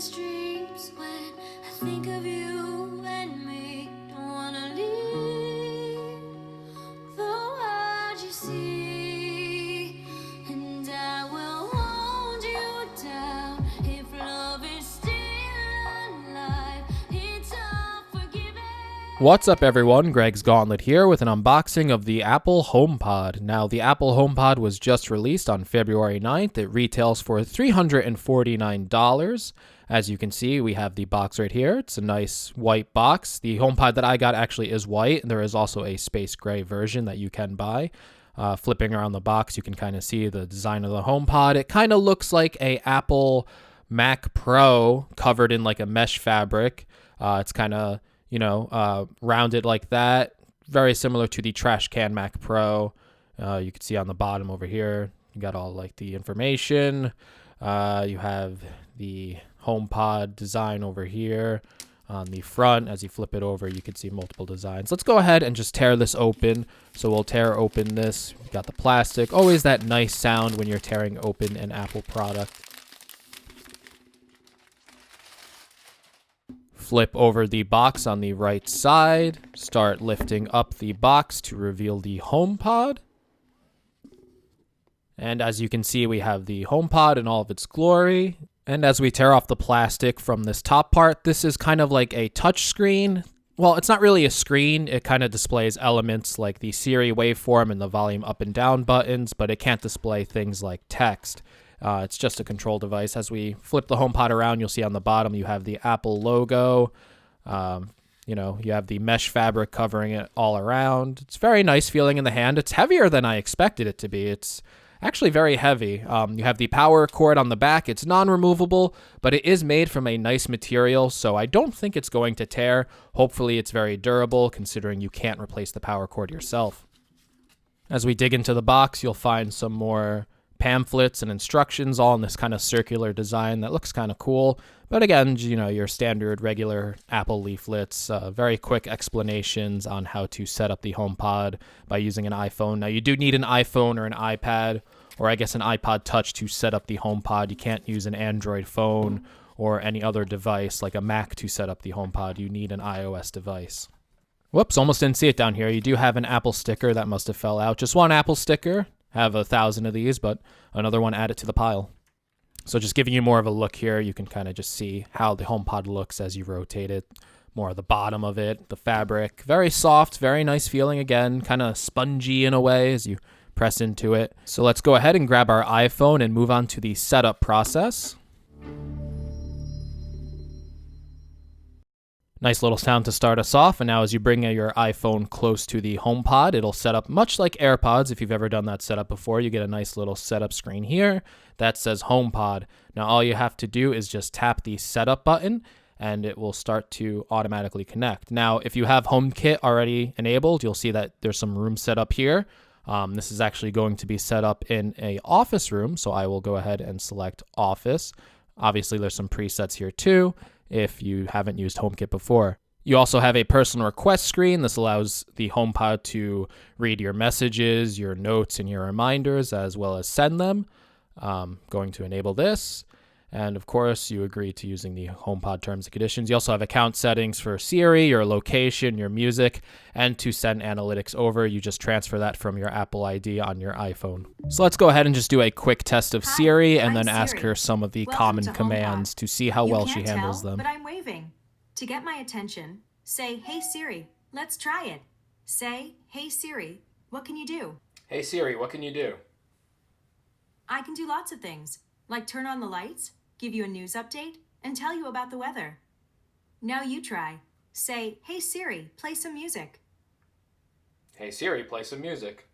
wildest dreams when I think of you and me. Don't wanna leave the world you see, and I will hold you down if love is still alive. It's unforgiving. What's up everyone, Greg's Gauntlet here with an unboxing of the Apple HomePod. Now the Apple HomePod was just released on February 9th. It retails for $349. As you can see, we have the box right here. It's a nice white box. The HomePod that I got actually is white, and there is also a space gray version that you can buy. Flipping around the box, you can kind of see the design of the HomePod. It kind of looks like a Apple Mac Pro covered in like a mesh fabric. It's kind of rounded like that. Very similar to the trash can Mac Pro. You can see on the bottom over here, you got all like the information. You have the HomePod design over here. On the front, as you flip it over, you can see multiple designs. Let's go ahead and just tear this open. So we'll tear open this. We've got the plastic. Always that nice sound when you're tearing open an Apple product. Flip over the box on the right side. Start lifting up the box to reveal the HomePod. And as you can see, we have the HomePod in all of its glory. And as we tear off the plastic from this top part, this is kind of like a touch screen. Well, it's not really a screen. It kind of displays elements like the Siri waveform and the volume up and down buttons, but it can't display things like text. It's just a control device. As we flip the HomePod around, you'll see on the bottom you have the Apple logo. You have the mesh fabric covering it all around. It's very nice feeling in the hand. It's heavier than I expected it to be. It's actually very heavy. You have the power cord on the back. It's non-removable, but it is made from a nice material, so I don't think it's going to tear. Hopefully it's very durable, considering you can't replace the power cord yourself. As we dig into the box, you'll find some more pamphlets and instructions all in this kind of circular design that looks kind of cool. But again, your standard regular Apple leaflets, very quick explanations on how to set up the HomePod by using an iPhone. Now you do need an iPhone or an iPad, or I guess an iPod Touch to set up the HomePod. You can't use an Android phone or any other device like a Mac to set up the HomePod. You need an iOS device. Whoops, almost didn't see it down here. You do have an Apple sticker that must have fell out. Just one Apple sticker. Have 1,000 of these, but another one added to the pile. So just giving you more of a look here, you can kind of just see how the HomePod looks as you rotate it. More of the bottom of it, the fabric. Very soft, very nice feeling again, kind of spongy in a way as you press into it. So let's go ahead and grab our iPhone and move on to the setup process. Nice little sound to start us off, and now as you bring your iPhone close to the HomePod, it'll set up much like AirPods. If you've ever done that setup before, you get a nice little setup screen here that says HomePod. Now all you have to do is just tap the setup button, and it will start to automatically connect. Now if you have HomeKit already enabled, you'll see that there's some room set up here. This is actually going to be set up in an office room, so I will go ahead and select Office. Obviously there's some presets here too, if you haven't used HomeKit before. You also have a personal request screen. This allows the HomePod to read your messages, your notes, and your reminders, as well as send them. Going to enable this. And of course, you agree to using the HomePod terms and conditions. You also have account settings for Siri, your location, your music, and to send analytics over. You just transfer that from your Apple ID on your iPhone. So let's go ahead and just do a quick test of Siri and then ask her some of the common commands to see how well she handles them. But I'm waving. To get my attention, say, "Hey Siri, let's try it." Say, "Hey Siri, what can you do?" Hey Siri, what can you do? I can do lots of things, like turn on the lights, give you a news update, and tell you about the weather. Now you try. Say, "Hey Siri, play some music." Hey Siri, play some music.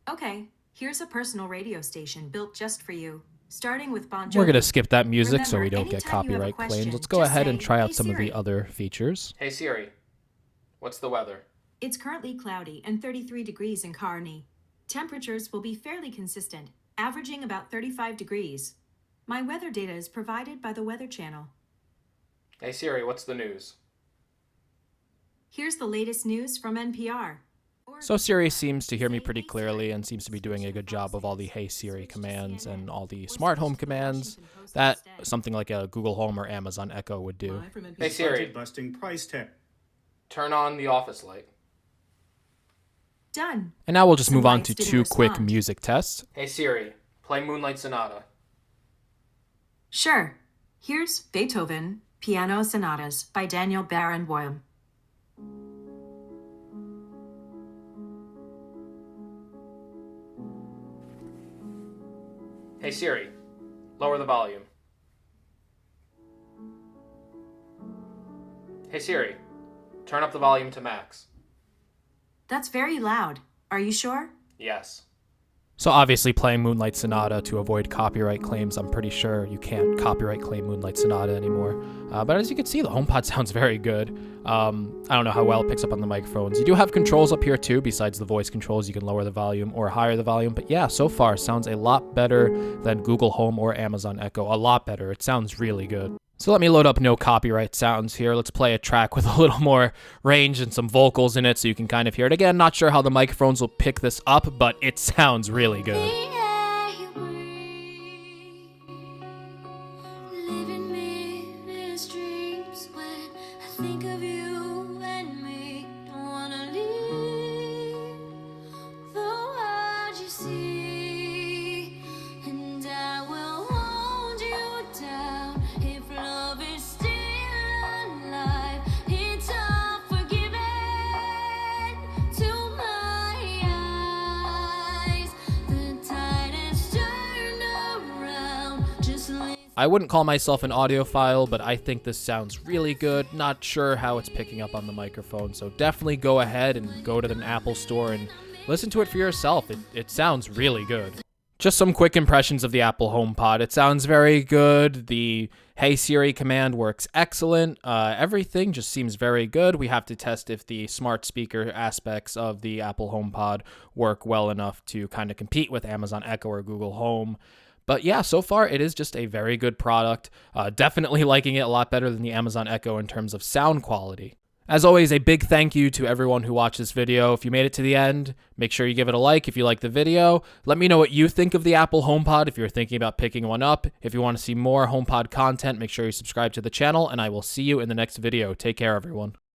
Okay, here's a personal radio station built just for you, starting with Bon Jovi. We're going to skip that music so we Remember, don't get anytime you have a copyright question, claims. Let's go just ahead and say, try out "Hey, some of the Siri." other features. Hey Siri, what's the weather? It's currently cloudy and 33 degrees in Kearney. Temperatures will be fairly consistent, averaging about 35 degrees. My weather data is provided by the Weather Channel. Hey Siri, what's the news? Here's the latest news from NPR. So Siri seems to hear me pretty clearly and seems to be doing a good job of all the Hey Siri commands and all the smart home commands that something like a Google Home or Amazon Echo would do. Hey Siri, busting price tag. turn on the office light. Done. And now we'll just Some move on lights to didn't 2 quick respond. music tests. Hey Siri, play Moonlight Sonata. Sure. Here's Beethoven, Piano Sonatas by Daniel Barenboim. Hey Siri, lower the volume. Hey Siri, turn up the volume to max. That's very loud. Are you sure? Yes. So obviously playing Moonlight Sonata to avoid copyright claims, I'm pretty sure you can't copyright claim Moonlight Sonata anymore. But as you can see, the HomePod sounds very good. I don't know how well it picks up on the microphones. You do have controls up here too, besides the voice controls. You can lower the volume or higher the volume. But yeah, so far sounds a lot better than Google Home or Amazon Echo. A lot better. It sounds really good. So let me load up no copyright sounds here. Let's play a track with a little more range and some vocals in it so you can kind of hear it. Again, not sure how the microphones will pick this up, but it sounds really good. The air you breathe, living me dreams when I think of you and me. Don't wanna leave the world you see, and I will hold you down if love is still alive. It's all forgiven to my eyes. The tide has turned around. Just listen. I wouldn't call myself an audiophile, but I think this sounds really good. Not sure how it's picking up on the microphone, so definitely go ahead and go to the Apple Store and listen to it for yourself. It sounds really good. Just some quick impressions of the Apple HomePod. It sounds very good. The Hey Siri command works excellent. Everything just seems very good. We have to test if the smart speaker aspects of the Apple HomePod work well enough to kind of compete with Amazon Echo or Google Home. But yeah, so far it is just a very good product. Definitely liking it a lot better than the Amazon Echo in terms of sound quality. As always, a big thank you to everyone who watched this video. If you made it to the end, make sure you give it a like if you like the video. Let me know what you think of the Apple HomePod if you're thinking about picking one up. If you want to see more HomePod content, make sure you subscribe to the channel, and I will see you in the next video. Take care, everyone.